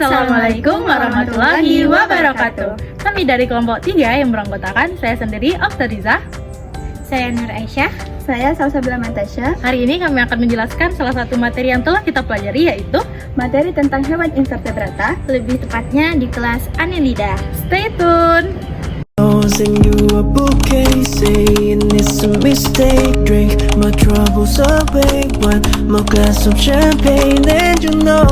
Assalamualaikum warahmatullahi wabarakatuh. Kami dari kelompok 3 yang beranggotakan saya sendiri, Oktariza. Saya Nur Aisyah. Saya Salsabila Natasha. Hari ini kami akan menjelaskan salah satu materi yang telah kita pelajari, yaitu materi tentang hewan invertebrata, lebih tepatnya di kelas Annelida. Stay tune! Sing you a bouquet, saying it's a mistake. Drink my troubles away, one more glass of champagne, and you know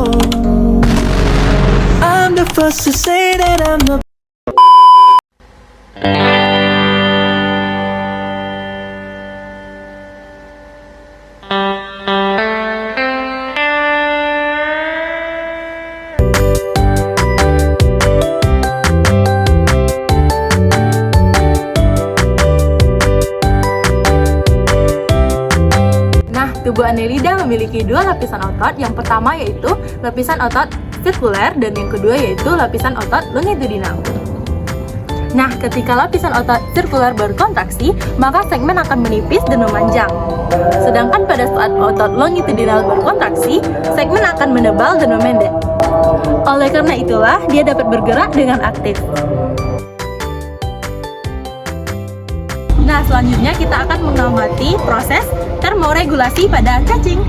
I'm the first to say that I'm not. Tubuh Annelida memiliki dua lapisan otot. Yang pertama yaitu lapisan otot sirkuler dan yang kedua yaitu lapisan otot longitudinal. Nah, ketika lapisan otot sirkuler berkontraksi, maka segmen akan menipis dan memanjang. Sedangkan pada saat otot longitudinal berkontraksi, segmen akan menebal dan memendek. Oleh karena itulah, dia dapat bergerak dengan aktif. Nah, selanjutnya kita akan mengamati proses termoregulasi pada cacing.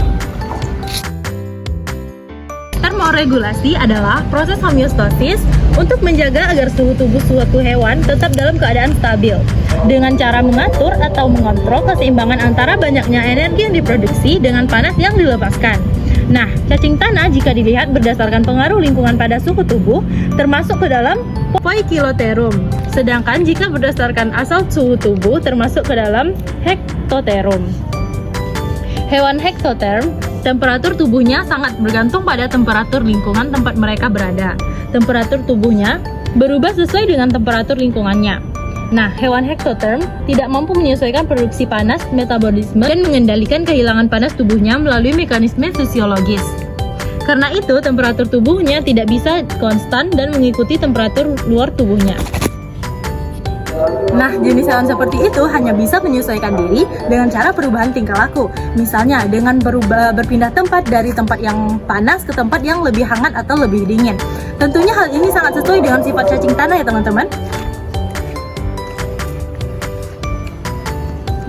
Termoregulasi adalah proses homeostasis untuk menjaga agar suhu tubuh suatu hewan tetap dalam keadaan stabil dengan cara mengatur atau mengontrol keseimbangan antara banyaknya energi yang diproduksi dengan panas yang dilepaskan. Nah, cacing tanah jika dilihat berdasarkan pengaruh lingkungan pada suhu tubuh termasuk ke dalam Poikilotherum. Sedangkan jika berdasarkan asal suhu tubuh termasuk ke dalam Hectotherum. Hewan Hectotherm, temperatur tubuhnya sangat bergantung pada temperatur lingkungan tempat mereka berada. Temperatur tubuhnya berubah sesuai dengan temperatur lingkungannya. Nah, hewan Hectotherm tidak mampu menyesuaikan produksi panas, metabolisme, dan mengendalikan kehilangan panas tubuhnya melalui mekanisme fisiologis. Karena itu, temperatur tubuhnya tidak bisa konstan dan mengikuti temperatur luar tubuhnya. Nah, jenis hewan seperti itu hanya bisa menyesuaikan diri dengan cara perubahan tingkah laku. Misalnya, dengan berpindah tempat dari tempat yang panas ke tempat yang lebih hangat atau lebih dingin. Tentunya hal ini sangat sesuai dengan sifat cacing tanah ya teman-teman.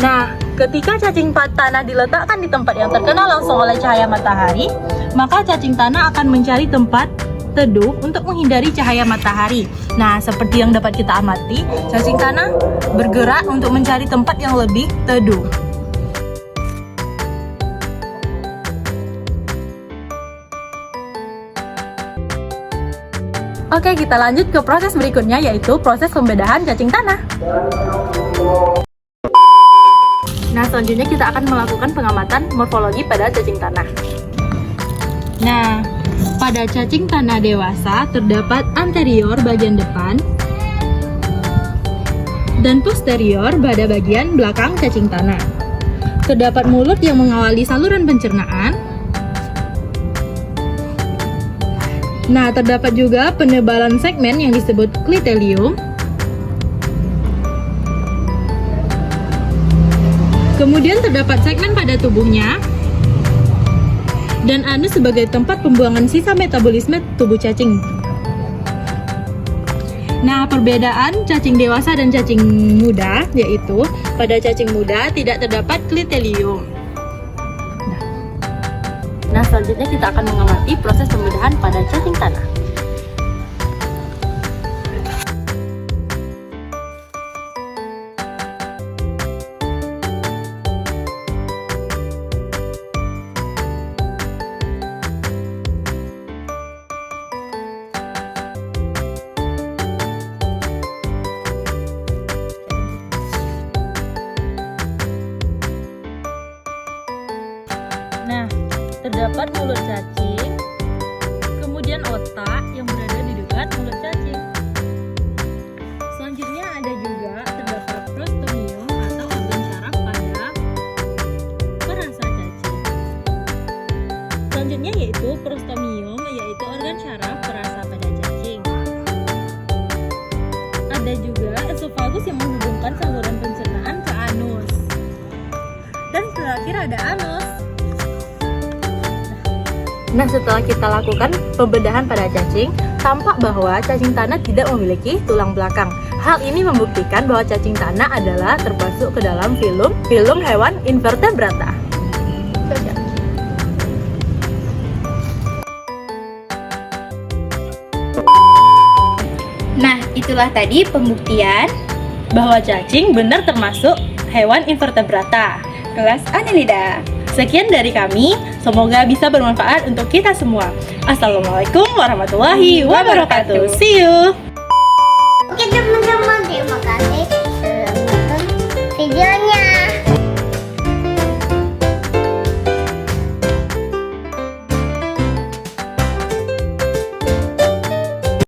Nah, ketika cacing tanah diletakkan di tempat yang terkena langsung oleh cahaya matahari, maka cacing tanah akan mencari tempat teduh untuk menghindari cahaya matahari. Nah, seperti yang dapat kita amati, cacing tanah bergerak untuk mencari tempat yang lebih teduh. Oke, kita lanjut ke proses berikutnya, yaitu proses pembedahan cacing tanah. Nah, selanjutnya kita akan melakukan pengamatan morfologi pada cacing tanah. Nah, pada cacing tanah dewasa terdapat anterior bagian depan dan posterior pada bagian belakang cacing tanah. Terdapat mulut yang mengawali saluran pencernaan. Nah, terdapat juga penebalan segmen yang disebut klitelium. Kemudian terdapat segmen pada tubuhnya dan anus sebagai tempat pembuangan sisa metabolisme tubuh cacing. Nah, perbedaan cacing dewasa dan cacing muda yaitu pada cacing muda tidak terdapat klitelium. Nah, selanjutnya kita akan mengamati proses pembedahan pada cacing tanah. Nah, terdapat mulut cacing, kemudian otak yang berada di dekat mulut cacing. Selanjutnya ada juga terdapat prostomium atau organ syaraf pada perasa cacing. Selanjutnya yaitu prostomium, yaitu organ syaraf perasa pada cacing. Ada juga esofagus yang menghubungkan saluran pencernaan ke anus. Dan terakhir ada anus. Nah, setelah kita lakukan pembedahan pada cacing, tampak bahwa cacing tanah tidak memiliki tulang belakang. Hal ini membuktikan bahwa cacing tanah adalah termasuk ke dalam filum hewan invertebrata. Nah, itulah tadi pembuktian Bahwa cacing benar termasuk hewan invertebrata. Kelas Annelida. Sekian dari kami, semoga bisa bermanfaat untuk kita semua. Assalamualaikum warahmatullahi wabarakatuh. See you.